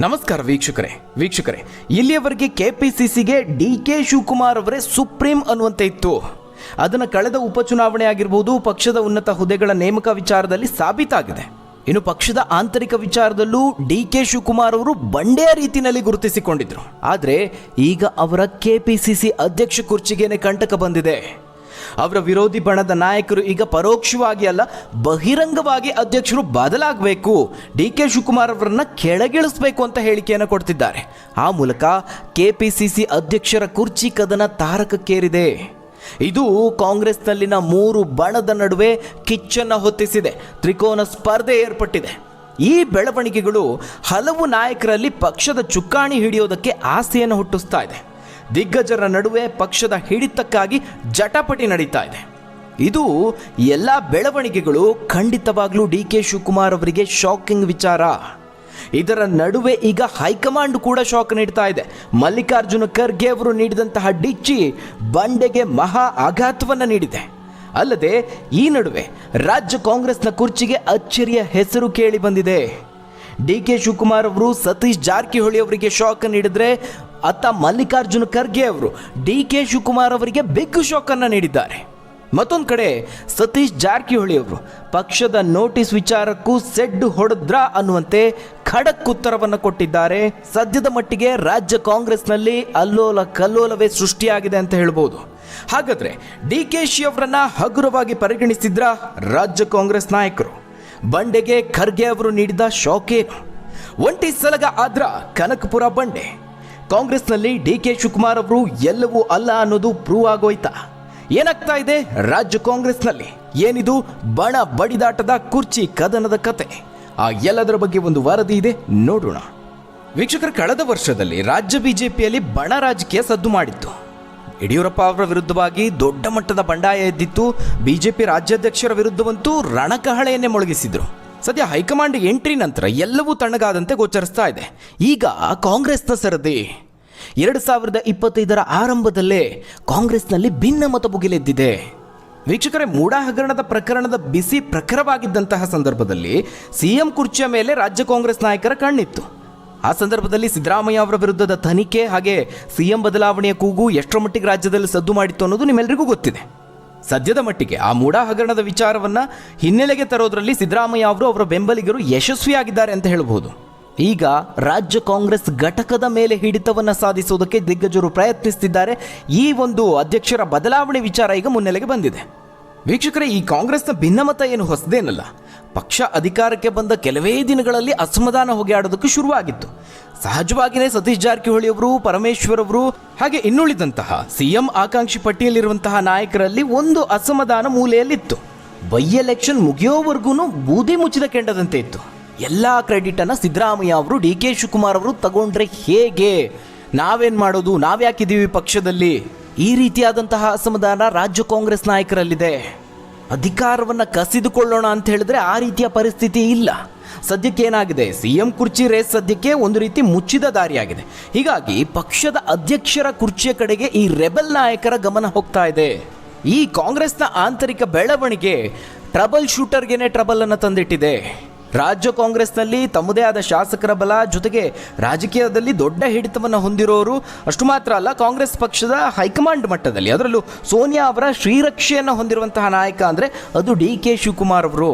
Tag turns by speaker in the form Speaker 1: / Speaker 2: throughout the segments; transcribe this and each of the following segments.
Speaker 1: ನಮಸ್ಕಾರ ವೀಕ್ಷಕರೇ ಇಲ್ಲಿಯವರೆಗೆ ಕೆಪಿಸಿಸಿಗೆ ಡಿ.ಕೆ. ಶಿವಕುಮಾರ್ ಅವರೇ ಸುಪ್ರೀಂ ಅನ್ನುವಂತೆ ಇತ್ತು. ಅದನ್ನು ಕಳೆದ ಉಪಚುನಾವಣೆ ಆಗಿರಬಹುದು, ಪಕ್ಷದ ಉನ್ನತ ಹುದ್ದೆಗಳ ನೇಮಕ ವಿಚಾರದಲ್ಲಿ ಸಾಬೀತಾಗಿದೆ. ಇನ್ನು ಪಕ್ಷದ ಆಂತರಿಕ ವಿಚಾರದಲ್ಲೂ ಡಿ.ಕೆ. ಶಿವಕುಮಾರ್ ಅವರು ಬಂಡೆಯ ರೀತಿಯಲ್ಲಿ ಗುರುತಿಸಿಕೊಂಡಿದ್ರು. ಆದರೆ ಈಗ ಅವರ ಕೆಪಿಸಿಸಿ ಅಧ್ಯಕ್ಷ ಕುರ್ಚಿಗೇನೆ ಕಂಟಕ ಬಂದಿದೆ. ಅವರ ವಿರೋಧಿ ಬಣದ ನಾಯಕರು ಈಗ ಪರೋಕ್ಷವಾಗಿ ಅಲ್ಲ, ಬಹಿರಂಗವಾಗಿ ಅಧ್ಯಕ್ಷರು ಬದಲಾಗಬೇಕು, ಡಿ.ಕೆ. ಶಿವಕುಮಾರ್ ಅವರನ್ನ ಕೆಳಗಿಳಿಸಬೇಕು ಅಂತ ಹೇಳಿಕೆಯನ್ನು ಕೊಡ್ತಿದ್ದಾರೆ. ಆ ಮೂಲಕ ಕೆಪಿಸಿಸಿ ಅಧ್ಯಕ್ಷರ ಕುರ್ಚಿ ಕದನ ತಾರಕಕ್ಕೇರಿದೆ. ಇದು ಕಾಂಗ್ರೆಸ್ನಲ್ಲಿನ 3 ಬಣದ ನಡುವೆ ಕಿಚ್ಚನ್ನು ಹೊತ್ತಿಸಿದೆ. ತ್ರಿಕೋನ ಸ್ಪರ್ಧೆ ಏರ್ಪಟ್ಟಿದೆ. ಈ ಬೆಳವಣಿಗೆಗಳು ಹಲವು ನಾಯಕರಲ್ಲಿ ಪಕ್ಷದ ಚುಕ್ಕಾಣಿ ಹಿಡಿಯೋದಕ್ಕೆ ಆಸೆಯನ್ನು ಹುಟ್ಟಿಸ್ತಾ ಇದೆ. ದಿಗ್ಗಜರ ನಡುವೆ ಪಕ್ಷದ ಹಿಡಿತಕ್ಕಾಗಿ ಜಟಾಪಟಿ ನಡೀತಾ ಇದೆ. ಇದು ಎಲ್ಲ ಬೆಳವಣಿಗೆಗಳು ಖಂಡಿತವಾಗ್ಲೂ ಡಿ.ಕೆ. ಶಿವಕುಮಾರ್ ಅವರಿಗೆ ಶಾಕಿಂಗ್ ವಿಚಾರ. ಇದರ ನಡುವೆ ಈಗ ಹೈಕಮಾಂಡ್ ಕೂಡ ಶಾಕ್ ನೀಡ್ತಾ ಇದೆ. ಮಲ್ಲಿಕಾರ್ಜುನ ಖರ್ಗೆ ಅವರು ನೀಡಿದಂತಹ ಡಿಚ್ಚಿ ಬಂಡೆಗೆ ಮಹಾ ಆಘಾತವನ್ನು ನೀಡಿದೆ. ಅಲ್ಲದೆ ಈ ನಡುವೆ ರಾಜ್ಯ ಕಾಂಗ್ರೆಸ್ನ ಕುರ್ಚಿಗೆ ಅಚ್ಚರಿಯ ಹೆಸರು ಕೇಳಿ ಬಂದಿದೆ. ಡಿ.ಕೆ. ಶಿವಕುಮಾರ್ ಅವರು ಸತೀಶ್ ಜಾರಕಿಹೊಳಿ ಅವರಿಗೆ ಶಾಕ್ ನೀಡಿದರೆ, ಅತ್ತ ಮಲ್ಲಿಕಾರ್ಜುನ ಖರ್ಗೆ ಅವರು ಡಿ.ಕೆ. ಶಿವಕುಮಾರ್ ಅವರಿಗೆ ಬಿಗ್ ಶಾಕ್ ಅನ್ನು ನೀಡಿದ್ದಾರೆ. ಮತ್ತೊಂದು ಕಡೆ ಸತೀಶ್ ಜಾರಕಿಹೊಳಿ ಅವರು ಪಕ್ಷದ ನೋಟಿಸ್ ವಿಚಾರಕ್ಕೂ ಸೆಡ್ಡು ಹೊಡೆದ್ರ ಅನ್ನುವಂತೆ ಖಡಕ್ ಉತ್ತರವನ್ನು ಕೊಟ್ಟಿದ್ದಾರೆ. ಸದ್ಯದ ಮಟ್ಟಿಗೆ ರಾಜ್ಯ ಕಾಂಗ್ರೆಸ್ನಲ್ಲಿ ಅಲ್ಲೋಲ ಕಲ್ಲೋಲವೇ ಸೃಷ್ಟಿಯಾಗಿದೆ ಅಂತ ಹೇಳ್ಬೋದು. ಹಾಗಾದ್ರೆ ಡಿ.ಕೆ.ಶಿ ಅವರನ್ನ ಹಗುರವಾಗಿ ಪರಿಗಣಿಸಿದ್ರ ರಾಜ್ಯ ಕಾಂಗ್ರೆಸ್ ನಾಯಕರು? ಬಂಡೆಗೆ ಖರ್ಗೆ ಅವರು ನೀಡಿದ ಶಾಕ್ ಏನು? ಒಂಟಿ ಸಲಗ ಆದ್ರ ಕನಕಪುರ ಬಂಡೆ. ಕಾಂಗ್ರೆಸ್ನಲ್ಲಿ ಡಿ.ಕೆ. ಶಿವಕುಮಾರ್ ಅವರು ಎಲ್ಲವೂ ಅಲ್ಲ ಅನ್ನೋದು ಪ್ರೂವ್ ಆಗೋಯ್ತಾ? ಏನಾಗ್ತಾ ಇದೆ ರಾಜ್ಯ ಕಾಂಗ್ರೆಸ್ನಲ್ಲಿ? ಏನಿದು ಬಣ ಬಡಿದಾಟದ ಕುರ್ಚಿ ಕದನದ ಕತೆ? ಆ ಎಲ್ಲದರ ಬಗ್ಗೆ ಒಂದು ವರದಿ ಇದೆ, ನೋಡೋಣ. ವೀಕ್ಷಕರು, ಕಳೆದ ವರ್ಷದಲ್ಲಿ ರಾಜ್ಯ ಬಿಜೆಪಿಯಲ್ಲಿ ಬಣ ರಾಜಕೀಯ ಸದ್ದು ಮಾಡಿತ್ತು. ಯಡಿಯೂರಪ್ಪ ಅವರ ವಿರುದ್ಧವಾಗಿ ದೊಡ್ಡ ಮಟ್ಟದ ಬಂಡಾಯ ಎದ್ದಿತ್ತು. ಬಿಜೆಪಿ ರಾಜ್ಯಾಧ್ಯಕ್ಷರ ವಿರುದ್ಧವಂತೂ ರಣಕಹಳೆಯನ್ನೇ ಮೊಳಗಿಸಿದ್ರು. ಸದ್ಯ ಹೈಕಮಾಂಡ್ ಎಂಟ್ರಿ ನಂತರ ಎಲ್ಲವೂ ತಣ್ಣಗಾದಂತೆ ಗೋಚರಿಸ್ತಾ ಇದೆ. ಈಗ ಕಾಂಗ್ರೆಸ್ನ ಸರದಿ 2025ರ ಆರಂಭದಲ್ಲೇ ಕಾಂಗ್ರೆಸ್ನಲ್ಲಿ ಭಿನ್ನಮತ ಭುಗಿಲೆದ್ದಿದೆ. ವೀಕ್ಷಕರೇ, ಮೂಡಾ ಹಗರಣದ ಪ್ರಕರಣದ ಬಿಸಿ ಪ್ರಖರವಾಗಿದ್ದಂತಹ ಸಂದರ್ಭದಲ್ಲಿ ಸಿಎಂ ಕುರ್ಚಿಯ ಮೇಲೆ ರಾಜ್ಯ ಕಾಂಗ್ರೆಸ್ ನಾಯಕರ ಕಣ್ಣಿತ್ತು. ಆ ಸಂದರ್ಭದಲ್ಲಿ ಸಿದ್ದರಾಮಯ್ಯ ಅವರ ವಿರುದ್ಧದ ತನಿಖೆ ಹಾಗೆ ಸಿಎಂ ಬದಲಾವಣೆಯ ಕೂಗು ಎಷ್ಟರ ಮಟ್ಟಿಗೆ ರಾಜ್ಯದಲ್ಲಿ ಸದ್ದು ಮಾಡಿತ್ತು ಅನ್ನೋದು ನಿಮ್ಮೆಲ್ಲರಿಗೂ ಗೊತ್ತಿದೆ. ಸದ್ಯದ ಮಟ್ಟಿಗೆ ಆ ಮೂಡಾ ಹಗರಣದ ವಿಚಾರವನ್ನು ಹಿನ್ನೆಲೆಗೆ ತರೋದ್ರಲ್ಲಿ ಸಿದ್ದರಾಮಯ್ಯ ಅವರು ಅವರ ಬೆಂಬಲಿಗರು ಯಶಸ್ವಿಯಾಗಿದ್ದಾರೆ ಅಂತ ಹೇಳಬಹುದು. ಈಗ ರಾಜ್ಯ ಕಾಂಗ್ರೆಸ್ ಘಟಕದ ಮೇಲೆ ಹಿಡಿತವನ್ನು ಸಾಧಿಸುವುದಕ್ಕೆ ದಿಗ್ಗಜರು ಪ್ರಯತ್ನಿಸುತ್ತಿದ್ದಾರೆ. ಈ ಒಂದು ಅಧ್ಯಕ್ಷರ ಬದಲಾವಣೆ ವಿಚಾರ ಈಗ ಮುನ್ನೆಲೆಗೆ ಬಂದಿದೆ. ವೀಕ್ಷಕರೇ, ಈ ಕಾಂಗ್ರೆಸ್ನ ಭಿನ್ನಮತ ಏನು ಹೊಸದೇನಲ್ಲ. ಪಕ್ಷ ಅಧಿಕಾರಕ್ಕೆ ಬಂದ ಕೆಲವೇ ದಿನಗಳಲ್ಲಿ ಅಸಮಾಧಾನ ಹೊಗೆಯಾಡೋದಕ್ಕೆ ಶುರುವಾಗಿತ್ತು. ಸಹಜವಾಗಿಯೇ ಸತೀಶ್ ಜಾರಕಿಹೊಳಿ ಅವರು, ಪರಮೇಶ್ವರ್ ಅವರು ಹಾಗೆ ಇನ್ನುಳಿದಂತಹ ಸಿಎಂ ಆಕಾಂಕ್ಷಿ ಪಟ್ಟಿಯಲ್ಲಿರುವಂತಹ ನಾಯಕರಲ್ಲಿ ಒಂದು ಅಸಮಾಧಾನ ಮೂಲೆಯಲ್ಲಿತ್ತು. ಬೈ ಎಲೆಕ್ಷನ್ ಮುಗಿಯೋವರೆಗೂ ಬೂದಿ ಮುಚ್ಚಿದ ಕೆಂಡದಂತೆ ಇತ್ತು. ಎಲ್ಲ ಕ್ರೆಡಿಟನ್ನು ಸಿದ್ದರಾಮಯ್ಯ ಅವರು, ಡಿ.ಕೆ. ಶಿವಕುಮಾರ್ ಅವರು ತಗೊಂಡ್ರೆ ಹೇಗೆ, ನಾವೇನು ಮಾಡೋದು, ನಾವ್ಯಾಕಿದ್ದೀವಿ ಪಕ್ಷದಲ್ಲಿ, ಈ ರೀತಿಯಾದಂತಹ ಅಸಮಾಧಾನ ರಾಜ್ಯ ಕಾಂಗ್ರೆಸ್ ನಾಯಕರಲ್ಲಿದೆ. ಅಧಿಕಾರವನ್ನು ಕಸಿದುಕೊಳ್ಳೋಣ ಅಂತ ಹೇಳಿದ್ರೆ ಆ ರೀತಿಯ ಪರಿಸ್ಥಿತಿ ಇಲ್ಲ. ಸದ್ಯಕ್ಕೆ ಏನಾಗಿದೆ, ಸಿಎಂ ಕುರ್ಚಿ ರೇಸ್ ಸದ್ಯಕ್ಕೆ ಒಂದು ರೀತಿ ಮುಚ್ಚಿದ ದಾರಿಯಾಗಿದೆ. ಹೀಗಾಗಿ ಪಕ್ಷದ ಅಧ್ಯಕ್ಷರ ಕುರ್ಚಿಯ ಕಡೆಗೆ ಈ ರೆಬೆಲ್ ನಾಯಕರ ಗಮನ ಹೋಗ್ತಾ ಇದೆ. ಈ ಕಾಂಗ್ರೆಸ್ನ ಆಂತರಿಕ ಬೆಳವಣಿಗೆ ಟ್ರಬಲ್ ಶೂಟರ್ಗೆನೆ ಟ್ರಬಲ್ ಅನ್ನು ತಂದಿಟ್ಟಿದೆ. ರಾಜ್ಯ ಕಾಂಗ್ರೆಸ್ನಲ್ಲಿ ತಮ್ಮದೇ ಆದ ಶಾಸಕರ ಬಲ ಜೊತೆಗೆ ರಾಜಕೀಯದಲ್ಲಿ ದೊಡ್ಡ ಹಿಡಿತವನ್ನು ಹೊಂದಿರೋರು, ಅಷ್ಟು ಮಾತ್ರ ಅಲ್ಲ, ಕಾಂಗ್ರೆಸ್ ಪಕ್ಷದ ಹೈಕಮಾಂಡ್ ಮಟ್ಟದಲ್ಲಿ ಅದರಲ್ಲೂ ಸೋನಿಯಾ ಅವರ ಶ್ರೀರಕ್ಷೆಯನ್ನು ಹೊಂದಿರುವಂತಹ ನಾಯಕ ಅಂದರೆ ಅದು ಡಿ.ಕೆ. ಶಿವಕುಮಾರ್ ಅವರು.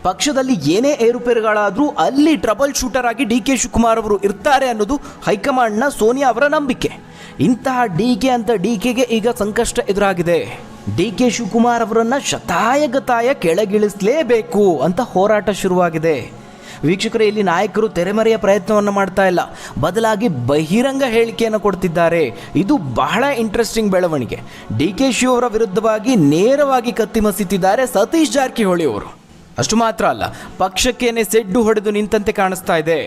Speaker 1: ಪಕ್ಷದಲ್ಲಿ ಏನೇ ಏರುಪೇರುಗಳಾದರೂ ಅಲ್ಲಿ ಟ್ರಬಲ್ ಶೂಟರ್ ಆಗಿ ಡಿ.ಕೆ. ಶಿವಕುಮಾರ್ ಅವರು ಇರ್ತಾರೆ ಅನ್ನೋದು ಹೈಕಮಾಂಡ್ನ ಸೋನಿಯಾ ಅವರ ನಂಬಿಕೆ. ಇಂತಹ ಡಿಕೆಗೆ ಈಗ ಸಂಕಷ್ಟ ಎದುರಾಗಿದೆ. ಡಿ.ಕೆ. ಶಿವಕುಮಾರ್ ಅವರನ್ನು ಶತಾಯಗತಾಯ ಕೆಳಗಿಳಿಸಲೇಬೇಕು ಅಂತ ಹೋರಾಟ ಶುರುವಾಗಿದೆ. ವೀಕ್ಷಕರೇ, ಇಲ್ಲಿ ನಾಯಕರು ತೆರೆಮರೆಯ ಪ್ರಯತ್ನವನ್ನು ಮಾಡ್ತಾ ಇಲ್ಲ, ಬದಲಾಗಿ ಬಹಿರಂಗ ಹೇಳಿಕೆಯನ್ನು ಕೊಡ್ತಿದ್ದಾರೆ. ಇದು ಬಹಳ ಇಂಟ್ರೆಸ್ಟಿಂಗ್ ಬೆಳವಣಿಗೆ. ಡಿ.ಕೆ. ಶಿವ ಅವರ ವಿರುದ್ಧವಾಗಿ ನೇರವಾಗಿ ಕತ್ತಿ ಮಸೀತಿದ್ದಾರೆ ಸತೀಶ್ ಜಾರಕಿಹೊಳಿ ಅವರು. ಅಷ್ಟು ಮಾತ್ರ ಅಲ್ಲ, ಪಕ್ಷಕ್ಕೇನೆ ಸೆಡ್ಡು ಹೊಡೆದು ನಿಂತಂತೆ ಕಾಣಿಸ್ತಾ ಇದೆ.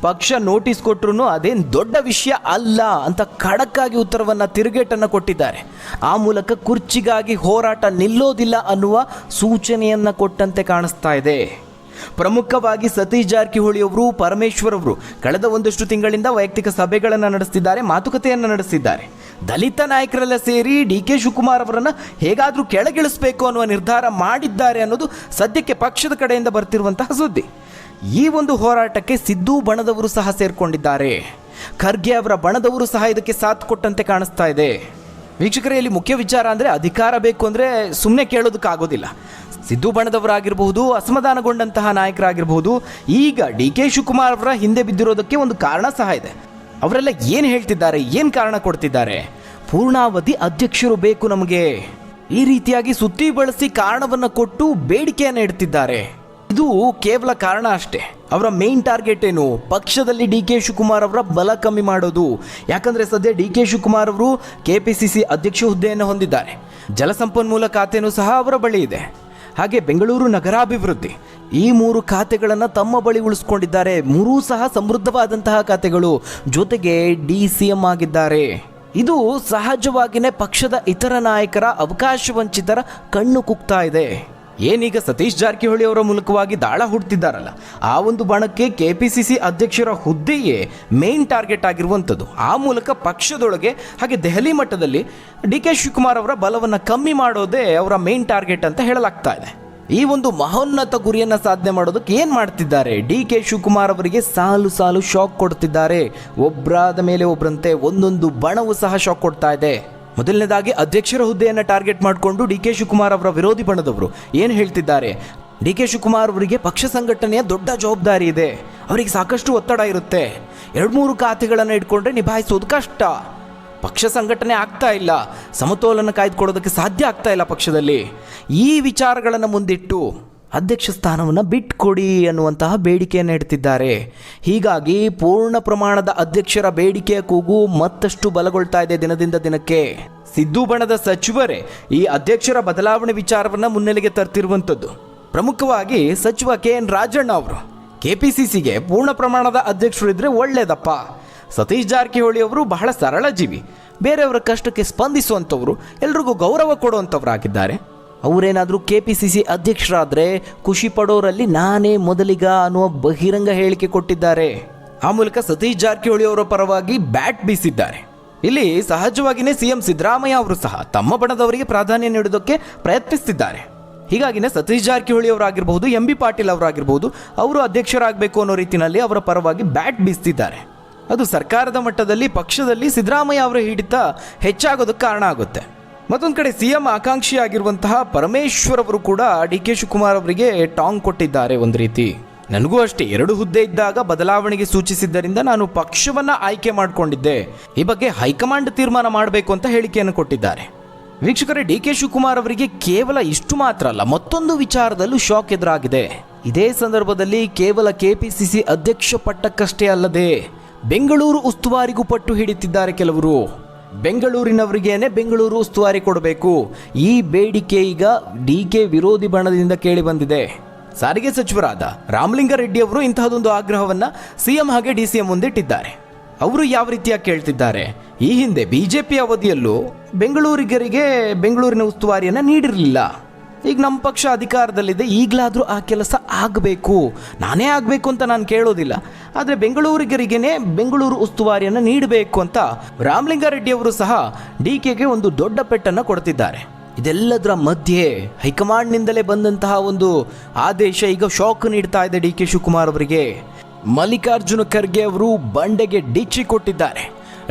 Speaker 1: ಪಕ್ಷ ನೋಟಿಸ್ ಕೊಟ್ಟರು ಅದೇನು ದೊಡ್ಡ ವಿಷಯ ಅಲ್ಲ ಅಂತ ಖಡಕ್ಕಾಗಿ ಉತ್ತರವನ್ನು, ತಿರುಗೇಟನ್ನು ಕೊಟ್ಟಿದ್ದಾರೆ. ಆ ಮೂಲಕ ಕುರ್ಚಿಗಾಗಿ ಹೋರಾಟ ನಿಲ್ಲೋದಿಲ್ಲ ಅನ್ನುವ ಸೂಚನೆಯನ್ನು ಕೊಟ್ಟಂತೆ ಕಾಣಿಸ್ತಾ ಇದೆ. ಪ್ರಮುಖವಾಗಿ ಸತೀಶ್ ಜಾರಕಿಹೊಳಿ ಅವರು, ಪರಮೇಶ್ವರ್ ಅವರು ಕಳೆದ ಒಂದಷ್ಟು ತಿಂಗಳಿಂದ ವೈಯಕ್ತಿಕ ಸಭೆಗಳನ್ನು ನಡೆಸಿದ್ದಾರೆ, ಮಾತುಕತೆಯನ್ನು ನಡೆಸಿದ್ದಾರೆ. ದಲಿತ ನಾಯಕರೆಲ್ಲ ಸೇರಿ ಡಿ.ಕೆ. ಶಿವಕುಮಾರ್ ಅವರನ್ನು ಹೇಗಾದರೂ ಕೆಳಗಿಳಿಸಬೇಕು ಅನ್ನುವ ನಿರ್ಧಾರ ಮಾಡಿದ್ದಾರೆ ಅನ್ನೋದು ಸದ್ಯಕ್ಕೆ ಪಕ್ಷದ ಕಡೆಯಿಂದ ಬರ್ತಿರುವಂತಹ ಸುದ್ದಿ. ಈ ಒಂದು ಹೋರಾಟಕ್ಕೆ ಸಿದ್ದು ಬಣದವರು ಸಹ ಸೇರ್ಕೊಂಡಿದ್ದಾರೆ. ಖರ್ಗೆ ಅವರ ಬಣದವರು ಸಹ ಇದಕ್ಕೆ ಸಾಥ್ ಕೊಟ್ಟಂತೆ ಕಾಣಿಸ್ತಾ ಇದೆ. ವೀಕ್ಷಕರೇ, ಇಲ್ಲಿ ಮುಖ್ಯ ವಿಚಾರ ಅಂದರೆ ಅಧಿಕಾರ ಬೇಕು ಅಂದರೆ ಸುಮ್ಮನೆ ಕೇಳೋದಕ್ಕಾಗೋದಿಲ್ಲ. ಸಿದ್ದು ಬಣದವರಾಗಿರಬಹುದು, ಅಸಮಾಧಾನಗೊಂಡಂತಹ ನಾಯಕರಾಗಿರಬಹುದು, ಈಗ ಡಿ ಕೆ ಶಿವಕುಮಾರ್ ಅವರ ಹಿಂದೆ ಬಿದ್ದಿರೋದಕ್ಕೆ ಒಂದು ಕಾರಣ ಸಹ ಇದೆ. ಅವರೆಲ್ಲ ಏನು ಹೇಳ್ತಿದ್ದಾರೆ, ಏನು ಕಾರಣ ಕೊಡ್ತಿದ್ದಾರೆ? ಪೂರ್ಣಾವಧಿ ಅಧ್ಯಕ್ಷರು ಬೇಕು ನಮಗೆ, ಈ ರೀತಿಯಾಗಿ ಸುತ್ತಿ ಬಳಸಿ ಕಾರಣವನ್ನು ಕೊಟ್ಟು ಬೇಡಿಕೆಯನ್ನು ಇಡ್ತಿದ್ದಾರೆ. ಇದು ಕೇವಲ ಕಾರಣ ಅಷ್ಟೇ. ಅವರ ಮೇನ್ ಟಾರ್ಗೆಟ್ ಏನು? ಪಕ್ಷದಲ್ಲಿ ಡಿ ಕೆ ಶಿವಕುಮಾರ್ ಅವರ ಬಲ ಕಮ್ಮಿ ಮಾಡೋದು. ಯಾಕಂದರೆ ಸದ್ಯ ಡಿ ಕೆ ಶಿವಕುಮಾರ್ ಅವರು KPCC ಅಧ್ಯಕ್ಷ ಹುದ್ದೆಯನ್ನು ಹೊಂದಿದ್ದಾರೆ. ಜಲಸಂಪನ್ಮೂಲ ಖಾತೆಯೂ ಸಹ ಅವರ ಬಳಿ ಇದೆ. ಹಾಗೆ ಬೆಂಗಳೂರು ನಗರಾಭಿವೃದ್ಧಿ, ಈ 3 ಖಾತೆಗಳನ್ನು ತಮ್ಮ ಬಳಿ ಉಳಿಸ್ಕೊಂಡಿದ್ದಾರೆ. 3 ಸಹ ಸಮೃದ್ಧವಾದಂತಹ ಖಾತೆಗಳು. ಜೊತೆಗೆ DCM ಆಗಿದ್ದಾರೆ. ಇದು ಸಹಜವಾಗಿಯೇ ಪಕ್ಷದ ಇತರ ನಾಯಕರ ಅವಕಾಶ ವಂಚಿತರ ಕಣ್ಣು ಕುಗ್ತಾ ಇದೆ. ಏನೀಗ ಸತೀಶ್ ಜಾರಕಿಹೊಳಿ ಅವರ ಮೂಲಕವಾಗಿ ದಾಳ ಹುಡ್ತಿದ್ದಾರಲ್ಲ, ಆ ಒಂದು ಬಣಕ್ಕೆ KPCC ಅಧ್ಯಕ್ಷರ ಹುದ್ದೆಯೇ ಮೇನ್ ಟಾರ್ಗೆಟ್ ಆಗಿರುವಂಥದ್ದು. ಆ ಮೂಲಕ ಪಕ್ಷದೊಳಗೆ ಹಾಗೆ ದೆಹಲಿ ಮಟ್ಟದಲ್ಲಿ ಡಿ ಕೆ ಶಿವಕುಮಾರ್ ಅವರ ಬಲವನ್ನು ಕಮ್ಮಿ ಮಾಡೋದೇ ಅವರ ಮೇನ್ ಟಾರ್ಗೆಟ್ ಅಂತ ಹೇಳಲಾಗ್ತಾ ಇದೆ. ಈ ಒಂದು ಮಹೋನ್ನತ ಗುರಿಯನ್ನು ಸಾಧನೆ ಮಾಡೋದಕ್ಕೆ ಏನು ಮಾಡ್ತಿದ್ದಾರೆ? ಡಿ ಕೆ ಶಿವಕುಮಾರ್ ಅವರಿಗೆ ಸಾಲು ಸಾಲು ಶಾಕ್ ಕೊಡ್ತಿದ್ದಾರೆ. ಒಬ್ಬರಾದ ಮೇಲೆ ಒಬ್ಬರಂತೆ ಒಂದೊಂದು ಬಣವು ಸಹ ಶಾಕ್ ಕೊಡ್ತಾ ಇದೆ. ಮೊದಲನೇದಾಗಿ ಅಧ್ಯಕ್ಷರ ಹುದ್ದೆಯನ್ನು ಟಾರ್ಗೆಟ್ ಮಾಡಿಕೊಂಡು ಡಿ ಕೆ ಶಿವಕುಮಾರ್ ಅವರ ವಿರೋಧಿ ಬಣದವರು ಏನು ಹೇಳ್ತಿದ್ದಾರೆ? ಡಿ ಕೆ ಶಿವಕುಮಾರ್ ಅವರಿಗೆ ಪಕ್ಷ ಸಂಘಟನೆಯ ದೊಡ್ಡ ಜವಾಬ್ದಾರಿ ಇದೆ, ಅವರಿಗೆ ಸಾಕಷ್ಟು ಒತ್ತಡ ಇರುತ್ತೆ, 2-3 ಖಾತೆಗಳನ್ನು ಇಟ್ಕೊಂಡ್ರೆ ನಿಭಾಯಿಸೋದು ಕಷ್ಟ, ಪಕ್ಷ ಸಂಘಟನೆ ಆಗ್ತಾ ಇಲ್ಲ, ಸಮತೋಲನ ಕಾಯ್ದುಕೊಳ್ಳೋದಕ್ಕೆ ಸಾಧ್ಯ ಆಗ್ತಾ ಇಲ್ಲ ಪಕ್ಷದಲ್ಲಿ. ಈ ವಿಚಾರಗಳನ್ನು ಮುಂದಿಟ್ಟು ಅಧ್ಯಕ್ಷ ಸ್ಥಾನವನ್ನು ಬಿಟ್ಕೊಡಿ ಅನ್ನುವಂತಹ ಬೇಡಿಕೆಯನ್ನು ಇಡ್ತಿದ್ದಾರೆ. ಹೀಗಾಗಿ ಪೂರ್ಣ ಪ್ರಮಾಣದ ಅಧ್ಯಕ್ಷರ ಬೇಡಿಕೆಯ ಕೂಗು ಮತ್ತಷ್ಟು ಬಲಗೊಳ್ತಾ ಇದೆ ದಿನದಿಂದ ದಿನಕ್ಕೆ. ಸಿದ್ದು ಬಣದ ಸಚಿವರೇ ಈ ಅಧ್ಯಕ್ಷರ ಬದಲಾವಣೆ ವಿಚಾರವನ್ನು ಮುನ್ನೆಲೆಗೆ ತರ್ತಿರುವಂಥದ್ದು. ಪ್ರಮುಖವಾಗಿ ಸಚಿವ KN ರಾಜಣ್ಣ ಅವರು KPCCಗೆ ಪೂರ್ಣ ಪ್ರಮಾಣದ ಅಧ್ಯಕ್ಷರು ಇದ್ರೆ ಒಳ್ಳೇದಪ್ಪ. ಸತೀಶ್ ಜಾರಕಿಹೊಳಿ ಅವರು ಬಹಳ ಸರಳ ಜೀವಿ, ಬೇರೆಯವರ ಕಷ್ಟಕ್ಕೆ ಸ್ಪಂದಿಸುವಂಥವ್ರು, ಎಲ್ರಿಗೂ ಗೌರವ ಕೊಡುವಂಥವ್ರಾಗಿದ್ದಾರೆ. ಅವರೇನಾದರೂ KPCC ಅಧ್ಯಕ್ಷರಾದರೆ ಖುಷಿ ಪಡೋರಲ್ಲಿ ನಾನೇ ಮೊದಲಿಗ ಅನ್ನುವ ಬಹಿರಂಗ ಹೇಳಿಕೆ ಕೊಟ್ಟಿದ್ದಾರೆ. ಆ ಮೂಲಕ ಸತೀಶ್ ಜಾರಕಿಹೊಳಿ ಅವರ ಪರವಾಗಿ ಬ್ಯಾಟ್ ಬೀಸಿದ್ದಾರೆ. ಇಲ್ಲಿ ಸಹಜವಾಗಿಯೇ CM ಸಿದ್ದರಾಮಯ್ಯ ಅವರು ಸಹ ತಮ್ಮ ಬಣದವರಿಗೆ ಪ್ರಾಧಾನ್ಯ ನೀಡೋದಕ್ಕೆ ಪ್ರಯತ್ನಿಸ್ತಿದ್ದಾರೆ. ಹೀಗಾಗಿನೇ ಸತೀಶ್ ಜಾರಕಿಹೊಳಿ ಅವರಾಗಿರ್ಬಹುದು, MB ಪಾಟೀಲ್ ಅವರಾಗಿರ್ಬಹುದು, ಅವರು ಅಧ್ಯಕ್ಷರಾಗಬೇಕು ಅನ್ನೋ ರೀತಿಯಲ್ಲಿ ಅವರ ಪರವಾಗಿ ಬ್ಯಾಟ್ ಬೀಸ್ತಿದ್ದಾರೆ. ಅದು ಸರ್ಕಾರದ ಮಟ್ಟದಲ್ಲಿ ಪಕ್ಷದಲ್ಲಿ ಸಿದ್ದರಾಮಯ್ಯ ಅವರ ಹಿಡಿತ ಹೆಚ್ಚಾಗೋದಕ್ಕೆ ಕಾರಣ ಆಗುತ್ತೆ. ಮತ್ತೊಂದು ಕಡೆ CM ಆಕಾಂಕ್ಷಿ ಆಗಿರುವಂತಹ ಪರಮೇಶ್ವರ್ ಅವರು ಕೂಡ ಡಿ ಕೆ ಶಿವಕುಮಾರ್ ಅವರಿಗೆ ಟಾಂಗ್ ಕೊಟ್ಟಿದ್ದಾರೆ. ಒಂದು ರೀತಿ ನನಗೂ ಅಷ್ಟೇ 2 ಹುದ್ದೆ ಇದ್ದಾಗ ಬದಲಾವಣೆಗೆ ಸೂಚಿಸಿದ್ದರಿಂದ ನಾನು ಪಕ್ಷವನ್ನು ಆಯ್ಕೆ ಮಾಡಿಕೊಂಡಿದ್ದೆ, ಈ ಬಗ್ಗೆ ಹೈಕಮಾಂಡ್ ತೀರ್ಮಾನ ಮಾಡಬೇಕು ಅಂತ ಹೇಳಿಕೆಯನ್ನು ಕೊಟ್ಟಿದ್ದಾರೆ. ವೀಕ್ಷಕರೇ, ಡಿ ಕೆ ಶಿವಕುಮಾರ್ ಅವರಿಗೆ ಕೇವಲ ಇಷ್ಟು ಮಾತ್ರ ಅಲ್ಲ, ಮತ್ತೊಂದು ವಿಚಾರದಲ್ಲೂ ಶಾಕ್ ಎದುರಾಗಿದೆ. ಇದೇ ಸಂದರ್ಭದಲ್ಲಿ ಕೇವಲ KPCC ಅಧ್ಯಕ್ಷ ಪಟ್ಟಕ್ಕಷ್ಟೇ ಅಲ್ಲದೆ ಬೆಂಗಳೂರು ಉಸ್ತುವಾರಿಗೂ ಪಟ್ಟು ಹಿಡಿತಿದ್ದಾರೆ ಕೆಲವರು. ಬೆಂಗಳೂರಿನವರಿಗೇನೆ ಬೆಂಗಳೂರು ಉಸ್ತುವಾರಿ ಕೊಡಬೇಕು, ಈ ಬೇಡಿಕೆ ಈಗ DK ವಿರೋಧಿ ಬಣದಿಂದ ಕೇಳಿ ಬಂದಿದೆ. ಸಾರಿಗೆ ಸಚಿವರಾದ ರಾಮಲಿಂಗಾರೆಡ್ಡಿ ಅವರು ಇಂತಹದೊಂದು ಆಗ್ರಹವನ್ನು CM ಹಾಗೆ DCM ಮುಂದಿಟ್ಟಿದ್ದಾರೆ. ಅವರು ಯಾವ ರೀತಿಯಾಗಿ ಕೇಳ್ತಿದ್ದಾರೆ? ಈ ಹಿಂದೆ BJP ಅವಧಿಯಲ್ಲೂ ಬೆಂಗಳೂರಿಗರಿಗೆ ಬೆಂಗಳೂರಿನ ಉಸ್ತುವಾರಿಯನ್ನು ನೀಡಿರಲಿಲ್ಲ. ಈಗ ನಮ್ಮ ಪಕ್ಷ ಅಧಿಕಾರದಲ್ಲಿದೆ, ಈಗಲಾದರೂ ಆ ಕೆಲಸ ಆಗಬೇಕು. ನಾನೇ ಆಗಬೇಕು ಅಂತ ನಾನು ಕೇಳೋದಿಲ್ಲ, ಆದರೆ ಬೆಂಗಳೂರಿಗರಿಗೇನೆ ಬೆಂಗಳೂರು ಉಸ್ತುವಾರಿಯನ್ನು ನೀಡಬೇಕು ಅಂತ ರಾಮಲಿಂಗಾರೆಡ್ಡಿ ಅವರು ಸಹ DKಗೆ ಒಂದು ದೊಡ್ಡ ಪೆಟ್ಟನ್ನು ಕೊಡ್ತಿದ್ದಾರೆ. ಇದೆಲ್ಲದರ ಮಧ್ಯೆ ಹೈಕಮಾಂಡ್ನಿಂದಲೇ ಬಂದಂತಹ ಒಂದು ಆದೇಶ ಈಗ ಶಾಕ್ ನೀಡ್ತಾ ಇದೆ DK ಶಿವಕುಮಾರ್ ಅವರಿಗೆ. ಮಲ್ಲಿಕಾರ್ಜುನ ಖರ್ಗೆ ಅವರು ಬಂಡೆಗೆ ಡಿಚ್ಚಿ ಕೊಟ್ಟಿದ್ದಾರೆ.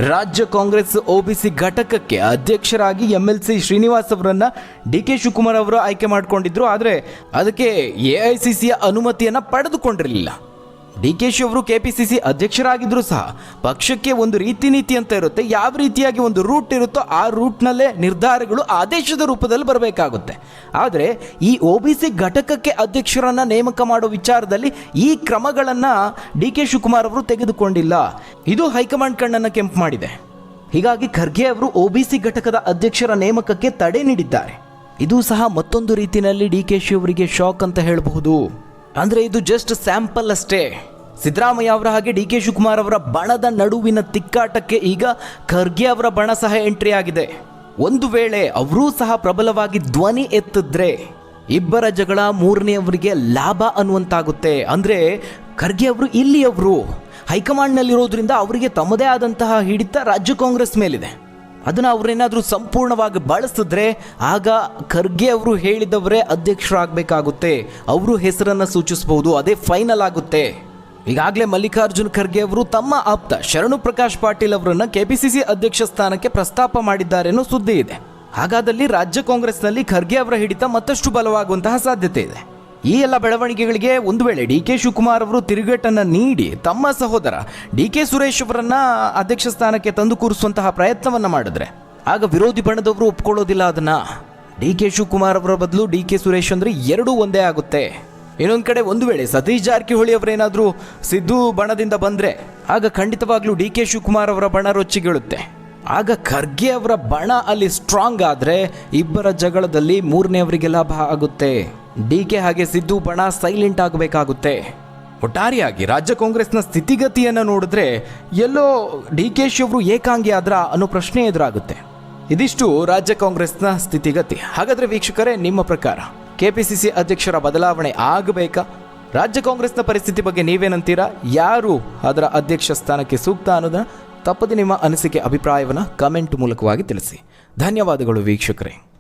Speaker 1: ರಾಜ್ಯ ಕಾಂಗ್ರೆಸ್ OBC ಘಟಕಕ್ಕೆ ಅಧ್ಯಕ್ಷರಾಗಿ MLC ಶ್ರೀನಿವಾಸ್ ಅವರನ್ನು DK ಶಿವಕುಮಾರ್ ಅವರು ಆಯ್ಕೆ ಮಾಡಿಕೊಂಡಿದ್ರು. ಆದರೆ ಅದಕ್ಕೆ AICCಯ ಅನುಮತಿಯನ್ನು ಪಡೆದುಕೊಂಡಿರಲಿಲ್ಲ. DK ಶಿ ಅವರು KPCC ಅಧ್ಯಕ್ಷರಾಗಿದ್ದರೂ ಸಹ ಪಕ್ಷಕ್ಕೆ ಒಂದು ರೀತಿ ನೀತಿ ಅಂತ ಇರುತ್ತೆ, ಯಾವ ರೀತಿಯಾಗಿ ಒಂದು ರೂಟ್ ಇರುತ್ತೋ ಆ ರೂಟ್ನಲ್ಲೇ ನಿರ್ಧಾರಗಳು ಆದೇಶದ ರೂಪದಲ್ಲಿ ಬರಬೇಕಾಗುತ್ತೆ. ಆದರೆ ಈ OBC ಘಟಕಕ್ಕೆ ಅಧ್ಯಕ್ಷರನ್ನು ನೇಮಕ ಮಾಡೋ ವಿಚಾರದಲ್ಲಿ ಈ ಕ್ರಮಗಳನ್ನು DK ಶಿವಕುಮಾರ್ ಅವರು ತೆಗೆದುಕೊಂಡಿಲ್ಲ. ಇದು ಹೈಕಮಾಂಡ್ ಕಣ್ಣನ್ನು ಕೆಂಪು ಮಾಡಿದೆ. ಹೀಗಾಗಿ ಖರ್ಗೆ ಅವರು OBC ಘಟಕದ ಅಧ್ಯಕ್ಷರ ನೇಮಕಕ್ಕೆ ತಡೆ ನೀಡಿದ್ದಾರೆ. ಇದು ಸಹ ಮತ್ತೊಂದು ರೀತಿಯಲ್ಲಿ DK ಶಿ ಅವರಿಗೆ ಶಾಕ್ ಅಂತ ಹೇಳಬಹುದು. ಅಂದರೆ ಇದು ಜಸ್ಟ್ ಸ್ಯಾಂಪಲ್ ಅಷ್ಟೇ. ಸಿದ್ದರಾಮಯ್ಯ ಅವರ ಹಾಗೆ DK ಶಿವಕುಮಾರ್ ಅವರ ಬಣದ ನಡುವಿನ ತಿಕ್ಕಾಟಕ್ಕೆ ಈಗ ಖರ್ಗೆ ಅವರ ಬಣ ಸಹ ಎಂಟ್ರಿ ಆಗಿದೆ. ಒಂದು ವೇಳೆ ಅವರೂ ಸಹ ಪ್ರಬಲವಾಗಿ ಧ್ವನಿ ಎತ್ತಿದ್ರೆ ಇಬ್ಬರ ಜಗಳ ಮೂರನೆಯವರಿಗೆ ಲಾಭ ಅನ್ನುವಂತಾಗುತ್ತೆ. ಅಂದರೆ ಖರ್ಗೆ ಅವರು ಇಲ್ಲಿಯವರು ಹೈಕಮಾಂಡ್ನಲ್ಲಿರೋದ್ರಿಂದ ಅವರಿಗೆ ತಮ್ಮದೇ ಆದಂತಹ ಹಿಡಿತ ರಾಜ್ಯ ಕಾಂಗ್ರೆಸ್ ಮೇಲಿದೆ. ಅದನ್ನು ಅವರೇನಾದರೂ ಸಂಪೂರ್ಣವಾಗಿ ಬಳಸಿದ್ರೆ ಆಗ ಖರ್ಗೆ ಅವರು ಹೇಳಿದವರೇ ಅಧ್ಯಕ್ಷರಾಗಬೇಕಾಗುತ್ತೆ. ಅವರು ಹೆಸರನ್ನು ಸೂಚಿಸಬಹುದು, ಅದೇ ಫೈನಲ್ ಆಗುತ್ತೆ. ಈಗಾಗಲೇ ಮಲ್ಲಿಕಾರ್ಜುನ್ ಖರ್ಗೆ ಅವರು ತಮ್ಮ ಆಪ್ತ ಶರಣು ಪ್ರಕಾಶ್ ಪಾಟೀಲ್ ಅವರನ್ನು ಕೆಪಿಸಿಸಿ ಅಧ್ಯಕ್ಷ ಸ್ಥಾನಕ್ಕೆ ಪ್ರಸ್ತಾಪ ಮಾಡಿದ್ದಾರೆ ಅನ್ನೋ ಸುದ್ದಿ ಇದೆ. ಹಾಗಾದಲ್ಲಿ ರಾಜ್ಯ ಕಾಂಗ್ರೆಸ್ನಲ್ಲಿ ಖರ್ಗೆ ಅವರ ಹಿಡಿತ ಮತ್ತಷ್ಟು ಬಲವಾಗುವಂತಹ ಸಾಧ್ಯತೆ ಇದೆ. ಈ ಎಲ್ಲ ಬೆಳವಣಿಗೆಗಳಿಗೆ ಒಂದು ವೇಳೆ ಡಿ ಕೆ ಶಿವಕುಮಾರ್ ಅವರು ತಿರುಗೇಟನ್ನು ನೀಡಿ ತಮ್ಮ ಸಹೋದರ ಡಿ ಕೆ ಸುರೇಶ್ ಅವರನ್ನ ಅಧ್ಯಕ್ಷ ಸ್ಥಾನಕ್ಕೆ ತಂದು ಕೂರಿಸುವಂತಹ ಪ್ರಯತ್ನವನ್ನು ಮಾಡಿದ್ರೆ ಆಗ ವಿರೋಧಿ ಬಣದವರು ಒಪ್ಕೊಳ್ಳೋದಿಲ್ಲ. ಅದನ್ನ ಡಿ ಕೆ ಶಿವಕುಮಾರ್ ಅವರ ಬದಲು ಡಿ ಕೆ ಸುರೇಶ್ ಅಂದ್ರೆ ಎರಡೂ ಒಂದೇ ಆಗುತ್ತೆ. ಇನ್ನೊಂದು ಕಡೆ ಒಂದು ವೇಳೆ ಸತೀಶ್ ಜಾರಕಿಹೊಳಿ ಅವರೇನಾದರೂ ಸಿದ್ದು ಬಣದಿಂದ ಬಂದರೆ ಆಗ ಖಂಡಿತವಾಗ್ಲೂ ಡಿ ಕೆ ಶಿವಕುಮಾರ್ ಅವರ ಬಣ ರೊಚ್ಚಿಗೇಳುತ್ತೆ. ಆಗ ಖರ್ಗೆ ಅವರ ಬಣ ಅಲ್ಲಿ ಸ್ಟ್ರಾಂಗ್ ಆದರೆ ಇಬ್ಬರ ಜಗಳದಲ್ಲಿ ಮೂರನೆಯವರಿಗೆ ಲಾಭ ಆಗುತ್ತೆ. ಡಿ ಕೆ ಹಾಗೆ ಸಿದ್ದು ಬಣ ಸೈಲೆಂಟ್ ಆಗಬೇಕಾಗುತ್ತೆ. ಒಟ್ಟಾರೆಯಾಗಿ ರಾಜ್ಯ ಕಾಂಗ್ರೆಸ್ನ ಸ್ಥಿತಿಗತಿಯನ್ನು ನೋಡಿದ್ರೆ ಎಲ್ಲೋ ಡಿ ಕೆ ಶಿ ಅವರು ಏಕಾಂಗಿ ಆದ್ರ ಅನ್ನೋ ಪ್ರಶ್ನೆ ಎದುರಾಗುತ್ತೆ. ಇದಿಷ್ಟು ರಾಜ್ಯ ಕಾಂಗ್ರೆಸ್ನ ಸ್ಥಿತಿಗತಿ. ಹಾಗಾದರೆ ವೀಕ್ಷಕರೇ, ನಿಮ್ಮ ಪ್ರಕಾರ ಕೆಪಿಸಿಸಿ ಅಧ್ಯಕ್ಷರ ಬದಲಾವಣೆ ಆಗಬೇಕಾ? ರಾಜ್ಯ ಕಾಂಗ್ರೆಸ್ನ ಪರಿಸ್ಥಿತಿ ಬಗ್ಗೆ ನೀವೇನಂತೀರಾ? ಯಾರು ಅದರ ಅಧ್ಯಕ್ಷ ಸ್ಥಾನಕ್ಕೆ ಸೂಕ್ತ ಅನ್ನೋದನ್ನ ತಪ್ಪದೆ ನಿಮ್ಮ ಅನಿಸಿಕೆ ಅಭಿಪ್ರಾಯವನ್ನು ಕಮೆಂಟ್ ಮೂಲಕವಾಗಿ ತಿಳಿಸಿ. ಧನ್ಯವಾದಗಳು ವೀಕ್ಷಕರೇ.